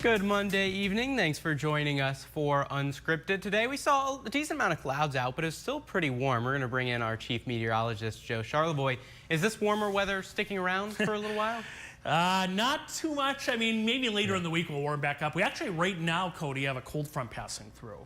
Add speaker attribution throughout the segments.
Speaker 1: Good Monday evening. Thanks for joining us for Unscripted. Today we saw a decent amount of clouds out, but it's still pretty warm. We're going to bring in our chief meteorologist, Joe Charlevoix. Is this warmer weather sticking around for a little while?
Speaker 2: Not too much. I mean, maybe later in the week we'll warm back up. We actually, right now, Cody, have a cold front passing through.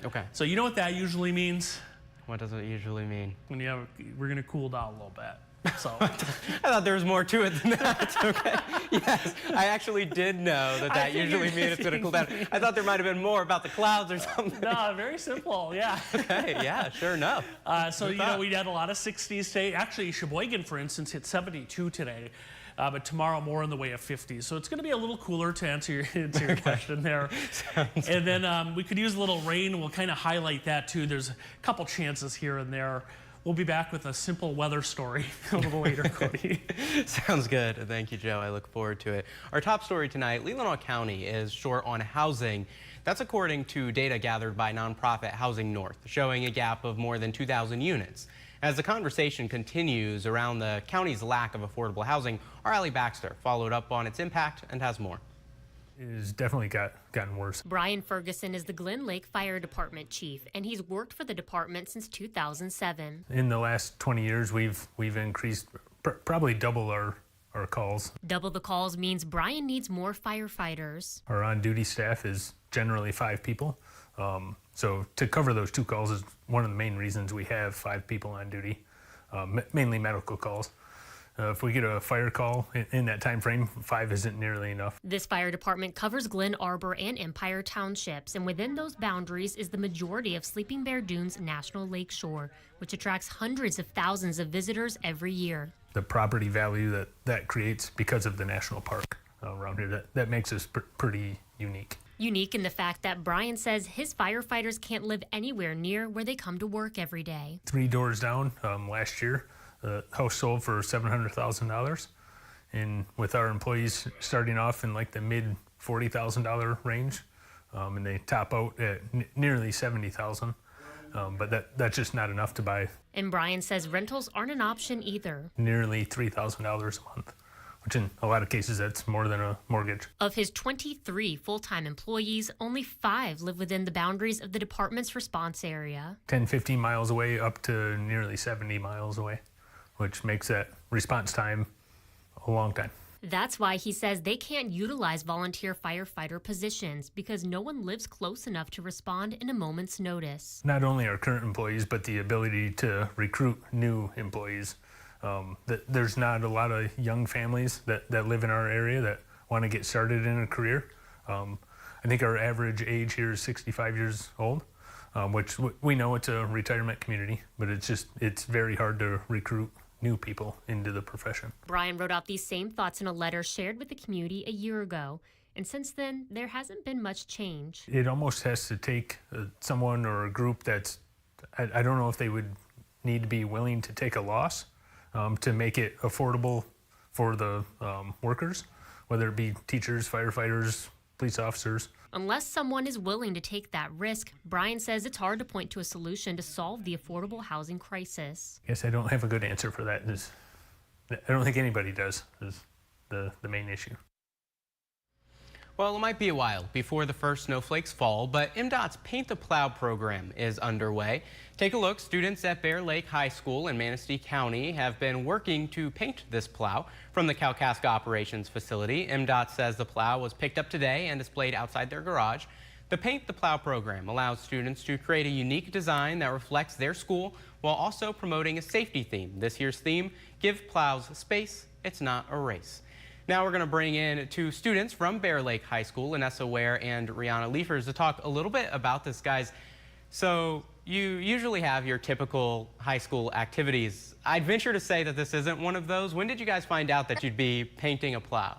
Speaker 1: Okay.
Speaker 2: So you know what that usually means?
Speaker 1: What does it usually mean?
Speaker 2: When you have, we're going to cool down a little bit. So
Speaker 1: I thought there was more to it than that. Okay. Yes, I actually did know that usually means it's going to cool down. I thought there might have been more about the clouds or something.
Speaker 2: No, very simple. Yeah.
Speaker 1: Okay. Yeah. Sure enough.
Speaker 2: So you know we had a lot of 60s today. Actually, Sheboygan, for instance, hit 72 today. But tomorrow more in the way of 50s. So it's going to be a little cooler to answer your question there. And then we could use a little rain. We'll kind of highlight that too. There's a couple chances here and there. We'll be back with a simple weather story a little later, Cody.
Speaker 1: Sounds good. Thank you, Joe. I look forward to it. Our top story tonight, Leelanau County is short on housing. That's according to data gathered by nonprofit Housing North, showing a gap of more than 2,000 units. As the conversation continues around the county's lack of affordable housing, our Allie Baxter followed up on its impact and has more.
Speaker 3: It has definitely gotten worse.
Speaker 4: Brian Ferguson is the Glen Lake Fire Department chief, and he's worked for the department since 2007.
Speaker 3: In the last 20 years, we've increased probably double our calls.
Speaker 4: Double the calls means Brian needs more firefighters.
Speaker 3: Our on-duty staff is generally 5 people. So to cover those 2 calls is one of the main reasons we have 5 people on duty, mainly medical calls. If we get a fire call in that time frame, 5 isn't nearly enough.
Speaker 4: This fire department covers Glen Arbor and Empire Townships, and within those boundaries is the majority of Sleeping Bear Dunes National Lakeshore, which attracts hundreds of thousands of visitors every year.
Speaker 3: The property value that creates because of the national park around here, that makes us pretty unique.
Speaker 4: Unique in the fact that Brian says his firefighters can't live anywhere near where they come to work every day.
Speaker 3: 3 doors down last year. The house sold for $700,000, and with our employees starting off in like the mid $40,000 range, and they top out at nearly $70,000. But that's just not enough to buy.
Speaker 4: And Brian says rentals aren't an option either.
Speaker 3: Nearly $3,000 a month, which in a lot of cases that's more than a mortgage.
Speaker 4: Of his 23 full-time employees, only 5 live within the boundaries of the department's response area.
Speaker 3: 10, 15 miles away up to nearly 70 miles away, which makes that response time a long time.
Speaker 4: That's why he says they can't utilize volunteer firefighter positions because no one lives close enough to respond in a moment's notice.
Speaker 3: Not only our current employees, but the ability to recruit new employees. There's not a lot of young families that live in our area that want to get started in a career. I think our average age here is 65 years old. Which we know it's a retirement community, but it's very hard to recruit new people into the profession.
Speaker 4: Brian wrote out these same thoughts in a letter shared with the community a year ago, and since then, there hasn't been much change.
Speaker 3: It almost has to take someone or a group that's, I don't know if they would need to be willing to take a loss to make it affordable for the workers, whether it be teachers, firefighters, police officers.
Speaker 4: Unless someone is willing to take that risk, Brian says it's hard to point to a solution to solve the affordable housing crisis.
Speaker 3: I guess I don't have a good answer for that. I don't think anybody does, is the main issue.
Speaker 1: Well, it might be a while before the first snowflakes fall, but MDOT's Paint the Plow program is underway. Take a look. Students at Bear Lake High School in Manistee County have been working to paint this plow from the Kalkaska Operations Facility. MDOT says the plow was picked up today and displayed outside their garage. The Paint the Plow program allows students to create a unique design that reflects their school while also promoting a safety theme. This year's theme, Give Plows Space, It's Not a Race. Now we're going to bring in 2 students from Bear Lake High School, Inessa Ware and Rihanna Leifers, to talk a little bit about this, guys. So you usually have your typical high school activities. I'd venture to say that this isn't one of those. When did you guys find out that you'd be painting a plow?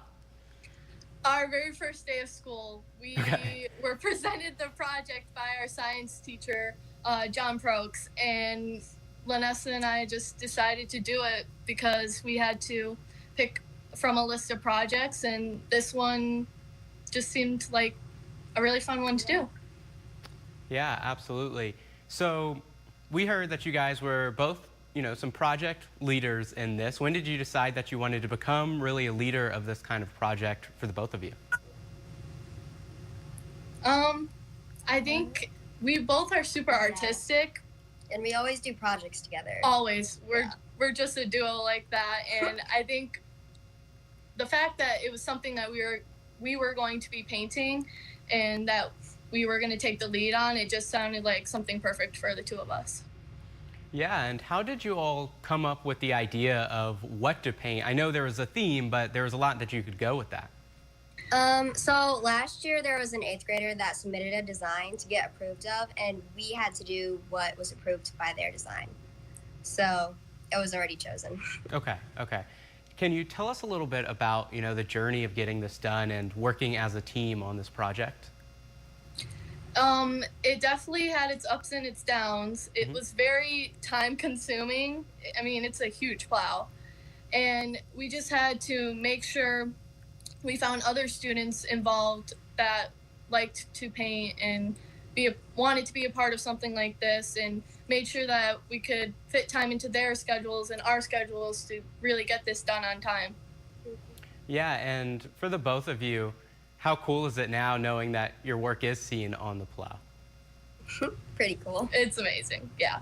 Speaker 5: Our very first day of school, we were presented the project by our science teacher, John Prokes, and Lanessa and I just decided to do it because we had to pick from a list of projects, and this one just seemed like a really fun one to do.
Speaker 1: Yeah, absolutely. So we heard that you guys were both, some project leaders in this. When did you decide that you wanted to become really a leader of this kind of project for the both of you?
Speaker 5: I think we both are super artistic.
Speaker 6: And we always do projects together.
Speaker 5: Always. We're just a duo like that. And I think the fact that it was something that we were going to be painting and that we were going to take the lead on, it just sounded like something perfect for the two of us.
Speaker 1: Yeah, and how did you all come up with the idea of what to paint? I know there was a theme, but there was a lot that you could go with that.
Speaker 6: So last year there was an 8th grader that submitted a design to get approved of, and we had to do what was approved by their design. So it was already chosen. Okay.
Speaker 1: Can you tell us a little bit about, the journey of getting this done and working as a team on this project?
Speaker 5: It definitely had its ups and its downs. It was very time consuming. I mean, it's a huge plow. And we just had to make sure we found other students involved that liked to paint and wanted to be a part of something like this, and made sure that we could fit time into their schedules and our schedules to really get this done on time.
Speaker 1: Yeah, and for the both of you, how cool is it now knowing that your work is seen on the plow?
Speaker 6: Pretty cool.
Speaker 5: It's amazing, yeah.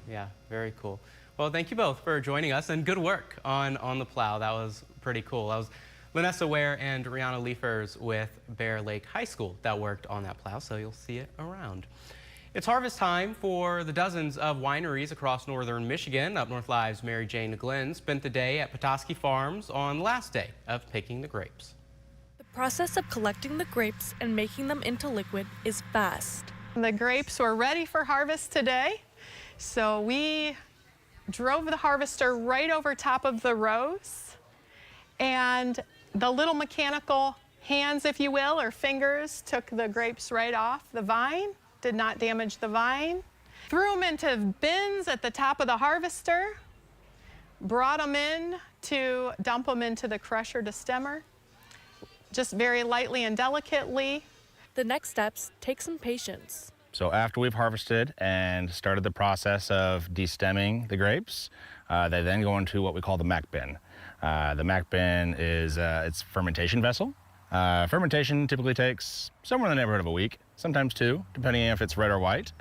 Speaker 1: Yeah, very cool. Well, thank you both for joining us, and good work on the plow. That was pretty cool. That was Vanessa Ware and Rihanna Liefers with Bear Lake High School that worked on that plow, so you'll see it around. It's harvest time for the dozens of wineries across northern Michigan. UpNorthLive's Mary Jane Glenn spent the day at Petoskey Farms on the last day of picking the grapes.
Speaker 7: The process of collecting the grapes and making them into liquid is fast.
Speaker 8: The grapes were ready for harvest today, so we drove the harvester right over top of the rows, and the little mechanical hands, if you will, or fingers, took the grapes right off the vine, did not damage the vine. Threw them into bins at the top of the harvester, brought them in to dump them into the crusher to stemmer, just very lightly and delicately.
Speaker 7: The next steps take some patience.
Speaker 9: So after we've harvested and started the process of destemming the grapes, they then go into what we call the mac bin. The mac bin is it's a fermentation vessel. Fermentation typically takes somewhere in the neighborhood of a week, sometimes 2, depending if it's red or white.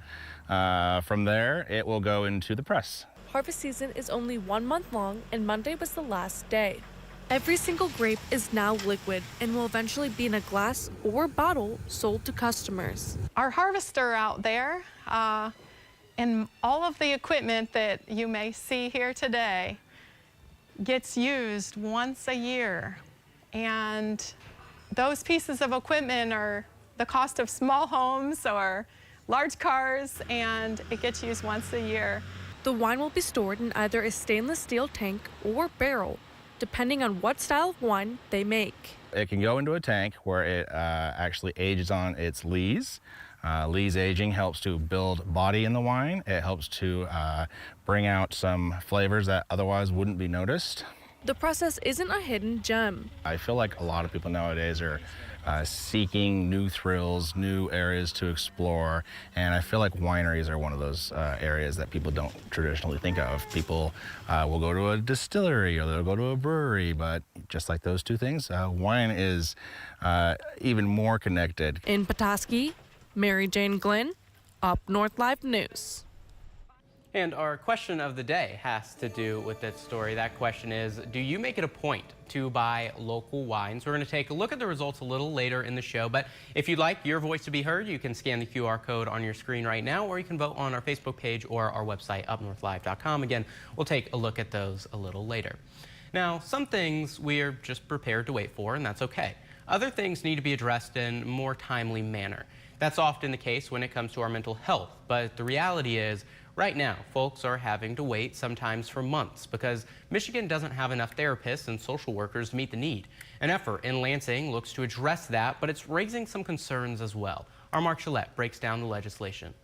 Speaker 9: From there, it will go into the press.
Speaker 7: Harvest season is only 1 month long, and Monday was the last day. Every single grape is now liquid and will eventually be in a glass or bottle sold to customers.
Speaker 8: Our harvester out there and all of the equipment that you may see here today gets used once a year. And those pieces of equipment are the cost of small homes or large cars, and it gets used once a year.
Speaker 7: The wine will be stored in either a stainless steel tank or barrel, depending on what style of wine they make.
Speaker 9: It can go into a tank where it actually ages on its lees. Lees aging helps to build body in the wine. It helps to bring out some flavors that otherwise wouldn't be noticed.
Speaker 7: The process isn't a hidden gem.
Speaker 9: I feel like a lot of people nowadays are seeking new thrills, new areas to explore, and I feel like wineries are one of those areas that people don't traditionally think of. People will go to a distillery or they'll go to a brewery, but just like those two things, wine is even more connected.
Speaker 7: In Petoskey, Mary Jane Glenn, UpNorthLive News.
Speaker 1: And our question of the day has to do with this story. That question is, do you make it a point to buy local wines? We're going to take a look at the results a little later in the show, but if you'd like your voice to be heard, you can scan the QR code on your screen right now, or you can vote on our Facebook page or our website, upnorthlive.com. Again, we'll take a look at those a little later. Now, some things we're just prepared to wait for, and that's okay. Other things need to be addressed in a more timely manner. That's often the case when it comes to our mental health, but the reality is, right now, folks are having to wait sometimes for months because Michigan doesn't have enough therapists and social workers to meet the need. An effort in Lansing looks to address that, but it's raising some concerns as well. Our Mark Gillette breaks down the legislation.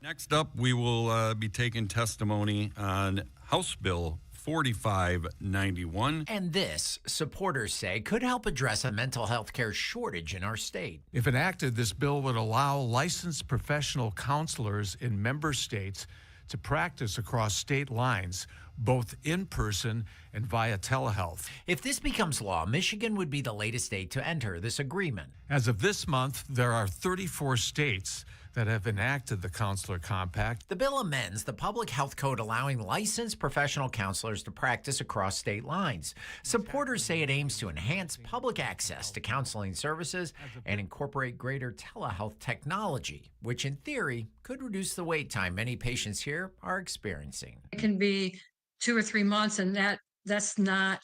Speaker 10: Next up, we will be taking testimony on House Bill 4591.
Speaker 11: And this, supporters say, could help address a mental health care shortage in our state.
Speaker 12: If enacted, this bill would allow licensed professional counselors in member states to practice across state lines, both in person and via telehealth.
Speaker 11: If this becomes law, Michigan would be the latest state to enter this agreement.
Speaker 12: As of this month, there are 34 states that have enacted the Counselor Compact.
Speaker 11: The bill amends the public health code, allowing licensed professional counselors to practice across state lines. Supporters say it aims to enhance public access to counseling services and incorporate greater telehealth technology, which in theory could reduce the wait time many patients here are experiencing.
Speaker 13: It can be 2 or 3 months, and that's not,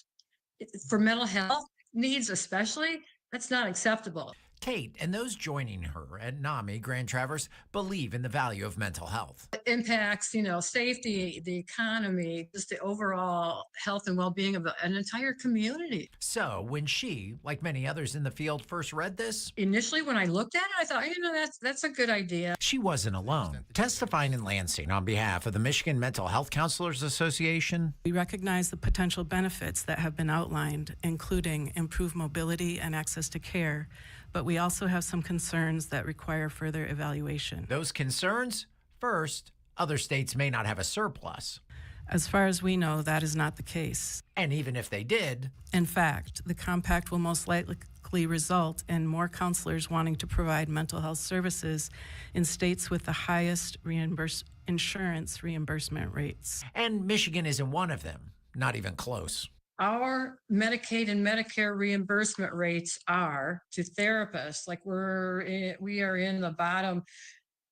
Speaker 13: for mental health needs especially, that's not acceptable.
Speaker 11: Kate and those joining her at NAMI Grand Traverse believe in the value of mental health.
Speaker 13: It impacts, safety, the economy, just the overall health and well-being of an entire community.
Speaker 11: So when she, like many others in the field, first read this,
Speaker 13: initially when I looked at it, I thought, that's a good idea.
Speaker 11: She wasn't alone. Testifying in Lansing on behalf of the Michigan Mental Health Counselors Association,
Speaker 14: we recognize the potential benefits that have been outlined, including improved mobility and access to care, but we also have some concerns that require further evaluation.
Speaker 11: Those concerns? First, other states may not have a surplus.
Speaker 14: As far as we know, that is not the case.
Speaker 11: And even if they did,
Speaker 14: in fact, the compact will most likely result in more counselors wanting to provide mental health services in states with the highest insurance reimbursement rates.
Speaker 11: And Michigan isn't one of them, not even close.
Speaker 13: Our Medicaid and Medicare reimbursement rates are to therapists, like we are in the bottom.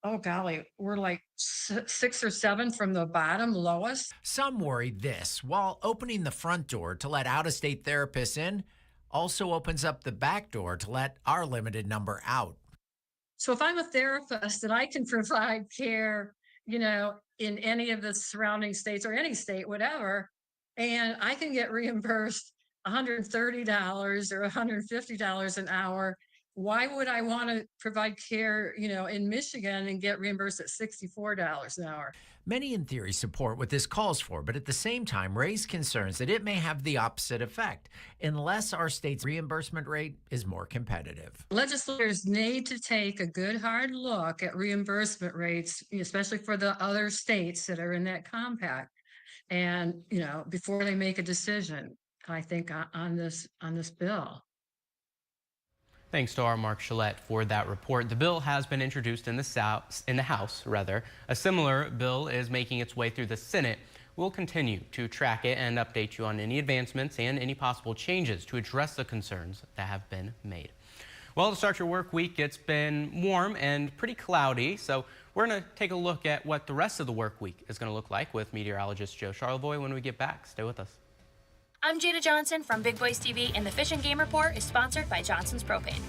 Speaker 13: Oh golly, we're like 6 or 7 from the bottom lowest.
Speaker 11: Some worry this, while opening the front door to let out-of-state therapists in, also opens up the back door to let our limited number out.
Speaker 13: So if I'm a therapist and I can provide care, in any of the surrounding states or any state, whatever, and I can get reimbursed $130 or $150 an hour, why would I want to provide care, in Michigan and get reimbursed at $64 an hour?
Speaker 11: Many in theory support what this calls for, but at the same time raise concerns that it may have the opposite effect unless our state's reimbursement rate is more competitive.
Speaker 13: Legislators need to take a good hard look at reimbursement rates, especially for the other states that are in that compact. And, before they make a decision, I think on this bill.
Speaker 1: Thanks to our Mark Gillette for that report. The bill has been introduced in the House. A similar bill is making its way through the Senate. We'll continue to track it and update you on any advancements and any possible changes to address the concerns that have been made. Well, to start your work week, it's been warm and pretty cloudy, so we're going to take a look at what the rest of the work week is going to look like with meteorologist Joe Charlevoix when we get back. Stay with us.
Speaker 15: I'm Jada Johnson from Big Boys TV, and the Fish and Game Report is sponsored by Johnson's Propane.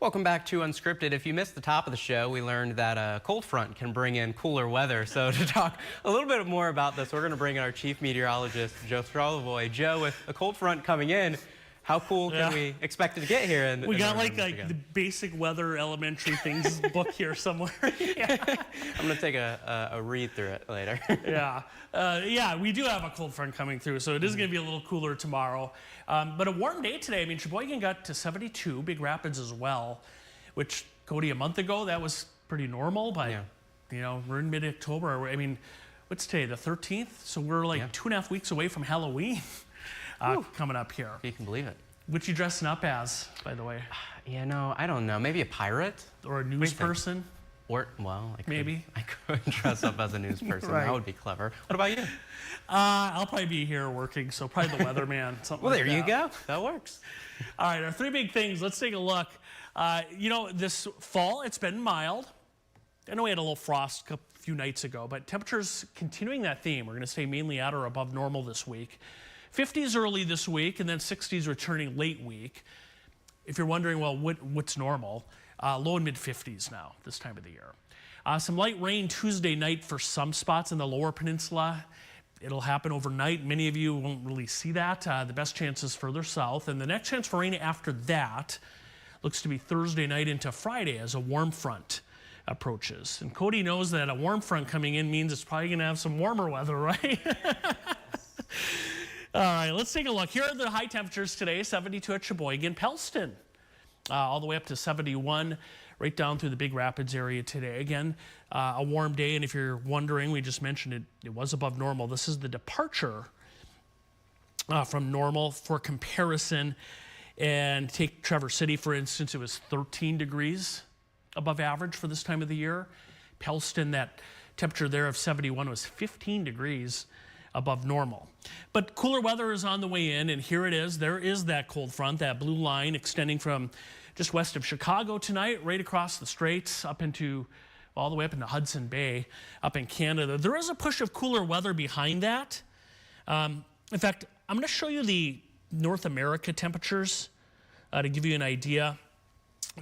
Speaker 1: Welcome back to Unscripted. If you missed the top of the show, we learned that a cold front can bring in cooler weather. So to talk a little bit more about this, we're going to bring in our chief meteorologist, Joe Strolavoy. Joe, with a cold front coming in, how cool can we expect it to get here?
Speaker 2: We got like the basic weather elementary things book here somewhere.
Speaker 1: I'm going to take a read through it later.
Speaker 2: Yeah, we do have a cold front coming through, so it is going to be a little cooler tomorrow. But a warm day today. I mean, Sheboygan got to 72, Big Rapids as well, which, Cody, a month ago, that was pretty normal. But, you know, we're in mid-October. I mean, what's today, the 13th? So we're like 2.5 weeks away from Halloween coming up here.
Speaker 1: You can believe it.
Speaker 2: What you dressing up as, by the way?
Speaker 1: Yeah, no, I don't know. Maybe a pirate?
Speaker 2: Or a news person?
Speaker 1: Or, well, I could dress up as a news person.
Speaker 2: Right.
Speaker 1: That would be clever. What about you?
Speaker 2: I'll probably be here working, so probably the weatherman. Something
Speaker 1: Well,
Speaker 2: like
Speaker 1: there you
Speaker 2: that.
Speaker 1: go. That works.
Speaker 2: All right, our three big things. Let's take a look. You know, this fall, it's been mild. I know we had a little frost a few nights ago, but temperatures continuing that theme. We're going to stay mainly at or above normal this week. 50s early this week, and then 60s returning late week. If you're wondering, well, what's normal? Low and mid 50s now, this time of the year. Some light rain Tuesday night for some spots in the lower peninsula. It'll happen overnight. Many of you won't really see that. The best chance is further south. And the next chance for rain after that looks to be Thursday night into Friday as a warm front approaches. And Cody knows that a warm front coming in means it's probably going to have some warmer weather, right? All right, let's take a look. Here are the high temperatures today. 72 at Sheboygan, Pellston, all the way up to 71, right down through the Big Rapids area today. Again, a warm day, and if you're wondering, we just mentioned it was above normal. This is the departure from normal for comparison. And take Traverse City, for instance, it was 13 degrees above average for this time of the year. Pellston, that temperature there of 71 was 15 degrees above normal. But cooler weather is on the way in, and here it is. There is that cold front, that blue line extending from just west of Chicago tonight, right across the straits, up into, all the way up into Hudson Bay, up in Canada. There is a push of cooler weather behind that. In fact, I'm going to show you the North America temperatures to give you an idea,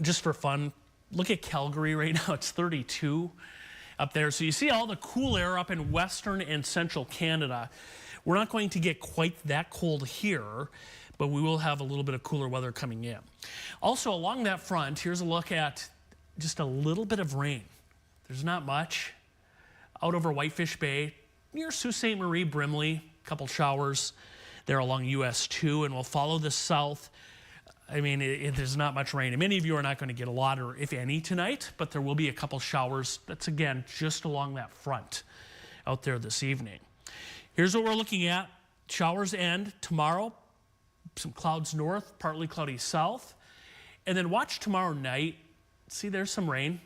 Speaker 2: just for fun. Look at Calgary right now, it's 32 up there. So you see all the cool air up in western and central Canada. We're not going to get quite that cold here, but we will have a little bit of cooler weather coming in. Also along that front, here's a look at just a little bit of rain. There's not much. Out over Whitefish Bay, near Sault Ste. Marie, Brimley, a couple showers there along US 2, and we'll follow this south. I mean, there's not much rain. And many of you are not going to get a lot, or if any, tonight, but there will be a couple showers. That's, again, just along that front out there this evening. Here's what we're looking at. Showers end tomorrow. Some clouds north, partly cloudy south. And then watch tomorrow night. See, there's some rain.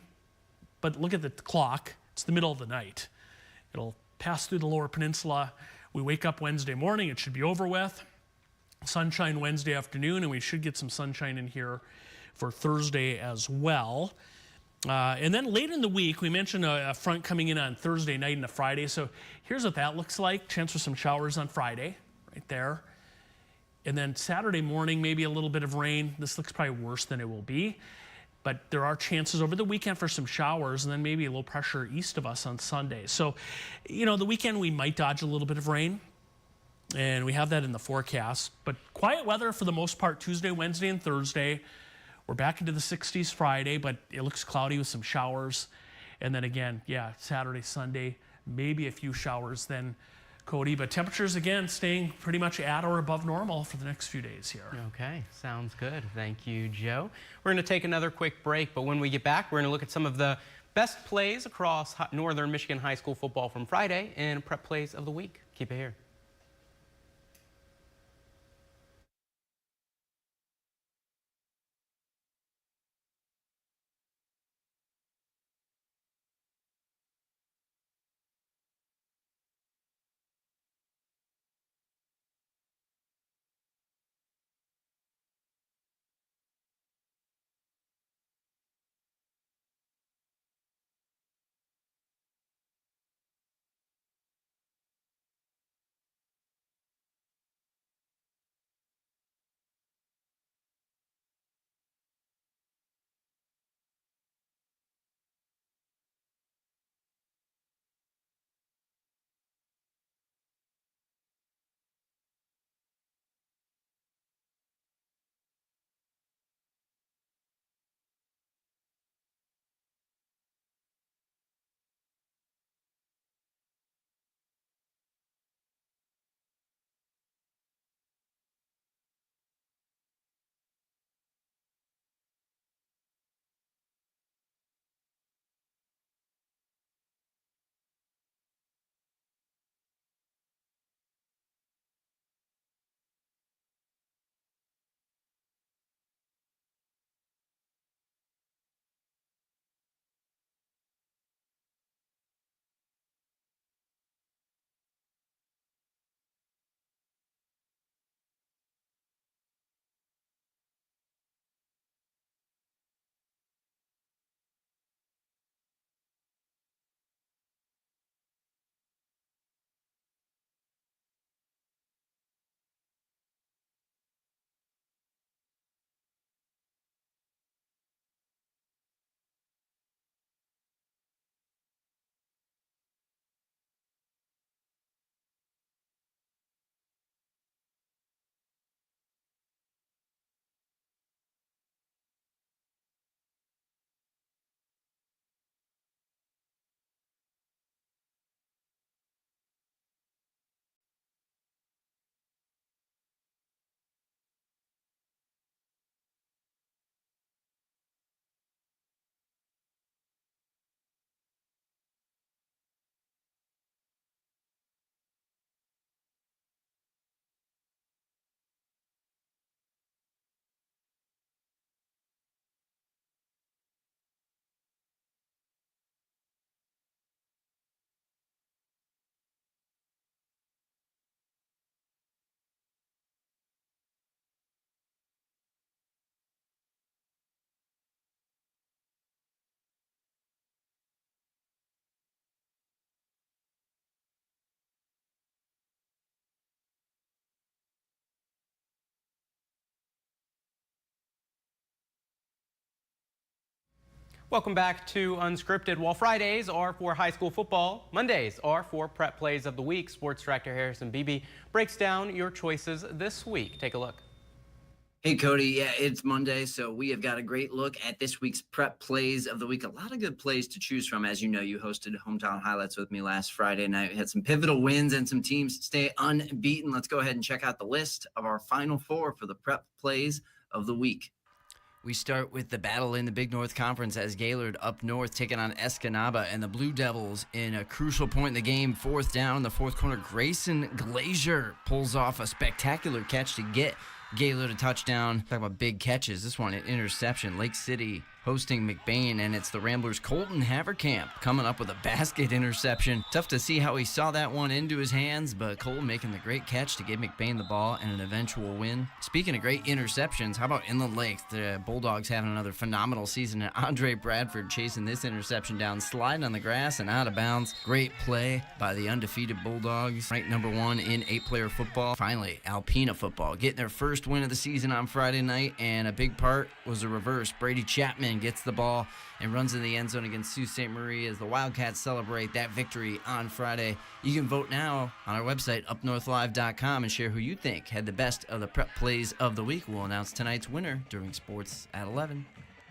Speaker 2: But look at the clock. It's the middle of the night. It'll pass through the lower peninsula. We wake up Wednesday morning. It should be over with. Sunshine Wednesday afternoon, and we should get some sunshine in here for Thursday as well. And then late in the week, we mentioned a front coming in on Thursday night into Friday. So here's what that looks like. Chance for some showers on Friday, right there. And then Saturday morning, maybe a little bit of rain. This looks probably worse than it will be. But there are chances over the weekend for some showers, and then maybe a little pressure east of us on Sunday. So, you know, the weekend we might dodge a little bit of rain. And we have that in the forecast. But quiet weather for the most part Tuesday, Wednesday, and Thursday. We're back into the 60s Friday, but it looks cloudy with some showers. And then again, yeah, Saturday, Sunday, maybe a few showers then, Cody. But temperatures, again, staying pretty much at or above normal for the next few days here.
Speaker 1: Okay, sounds good. Thank you, Joe. We're going to take another quick break, but when we get back, we're going to look at some of the best plays across Northern Michigan high school football from Friday and prep plays of the week. Keep it here. Welcome back to Unscripted. While Fridays are for high school football, Mondays are for prep plays of the week. Sports director Harrison Beebe breaks down your choices this week. Take a look.
Speaker 16: Hey, Cody. Yeah, it's Monday, so we have got a great look at this week's prep plays of the week. A lot of good plays to choose from. As you know, you hosted Hometown Highlights with me last Friday night. We had some pivotal wins and some teams stay unbeaten. Let's go ahead and check out the list of our final four for the prep plays of the week.
Speaker 17: We start with the battle in the Big North Conference as Gaylord up north taking on Escanaba, and the Blue Devils in a crucial point in the game, fourth down in the fourth corner. Grayson Glazier pulls off a spectacular catch to get Gaylord a touchdown. Talk about big catches. This one, an interception. Lake City hosting McBain, and it's the Ramblers' Colton Haverkamp coming up with a basket interception. Tough to see how he saw that one into his hands, but Colton making the great catch to give McBain the ball and an eventual win. Speaking of great interceptions, how about Inland Lake? The Bulldogs having another phenomenal season, and Andre Bradford chasing this interception down, sliding on the grass and out of bounds. Great play by the undefeated Bulldogs, ranked number 1 in 8-player football. Finally, Alpena football getting their first win of the season on Friday night, and a big part was the reverse. Brady Chapman gets the ball and runs in the end zone against Sault Ste. Marie as the Wildcats celebrate that victory on Friday. You can vote now on our website, UpNorthLive.com, and share who you think had the best of the prep plays of the week. We'll announce tonight's winner during Sports at 11.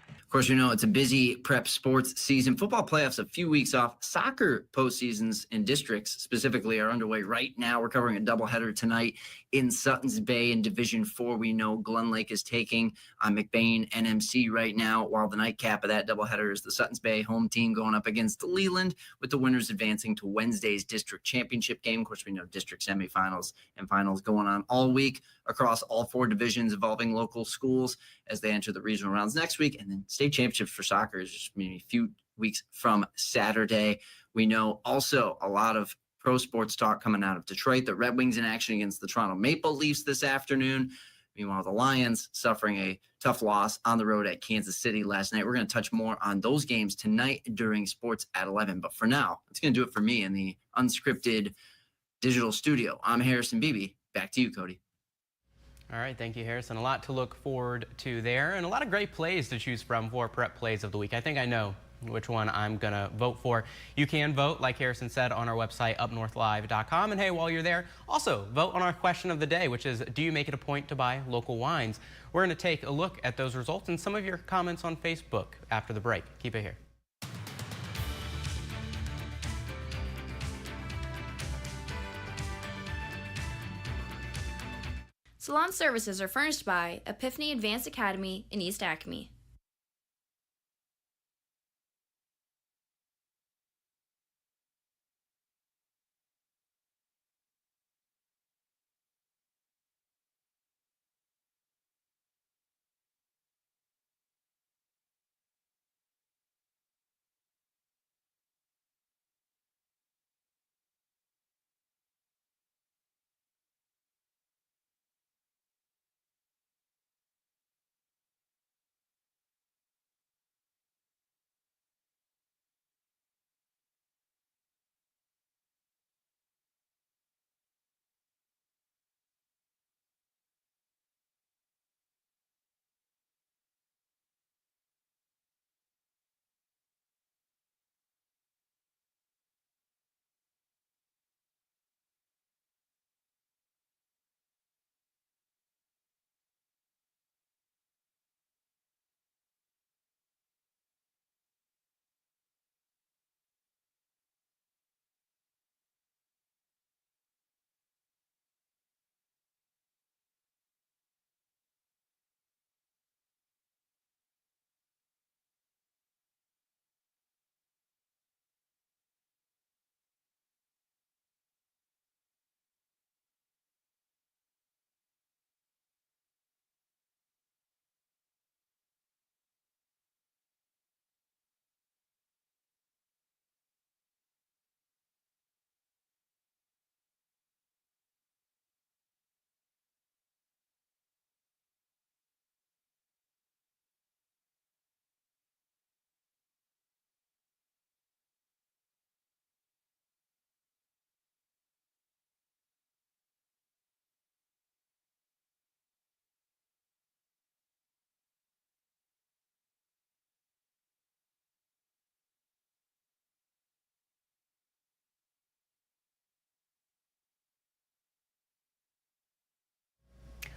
Speaker 16: Of course, you know it's a busy prep sports season. Football playoffs a few weeks off. Soccer postseasons in districts specifically are underway right now. We're covering a doubleheader tonight in Suttons Bay in Division 4. We know Glen Lake is taking on McBain NMC right now, while the nightcap of that doubleheader is the Suttons Bay home team going up against Leland, with the winners advancing to Wednesday's district championship game. Of course, we know district semifinals and finals going on all week across all 4 divisions involving local schools as they enter the regional rounds next week. And then state championships for soccer is just maybe a few weeks from Saturday. We know also a lot of pro sports talk coming out of Detroit. The Red Wings in action against the Toronto Maple Leafs this afternoon. Meanwhile, the Lions suffering a tough loss on the road at Kansas City last night. We're going to touch more on those games tonight during Sports at 11. But for now, that's going to do it for me in the Unscripted digital studio. I'm Harrison Beebe. Back to you, Cody.
Speaker 1: All right, thank you, Harrison. A lot to look forward to there, and a lot of great plays to choose from for prep plays of the week. I think I know which one I'm going to vote for. You can vote, like Harrison said, on our website, UpNorthLive.com. And hey, while you're there, also vote on our question of the day, which is, do you make it a point to buy local wines? We're going to take a look at those results and some of your comments on Facebook after the break. Keep it here.
Speaker 15: Salon services are furnished by Epiphany Advanced Academy in East Acme.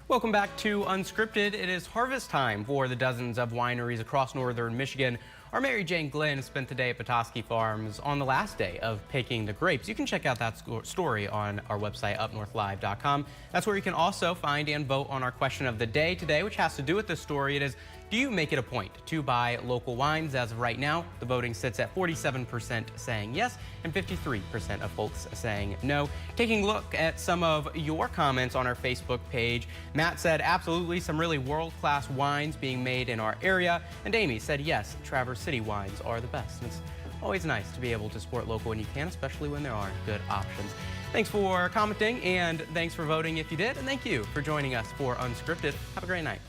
Speaker 1: Welcome back to Unscripted. It is harvest time for the dozens of wineries across northern Michigan. Our Mary Jane Glenn spent the day at Petoskey Farms on the last day of picking the grapes. You can check out that story on our website, UpNorthLive.com. That's where you can also find and vote on our question of the day today, which has to do with this story. It is, do you make it a point to buy local wines? As of right now, the voting sits at 47% saying yes and 53% of folks saying no. Taking a look at some of your comments on our Facebook page, Matt said, absolutely, some really world-class wines being made in our area. And Amy said, yes, Traverse City wines are the best. And it's always nice to be able to support local when you can, especially when there are good options. Thanks for commenting and thanks for voting if you did. And thank you for joining us for Unscripted. Have a great night.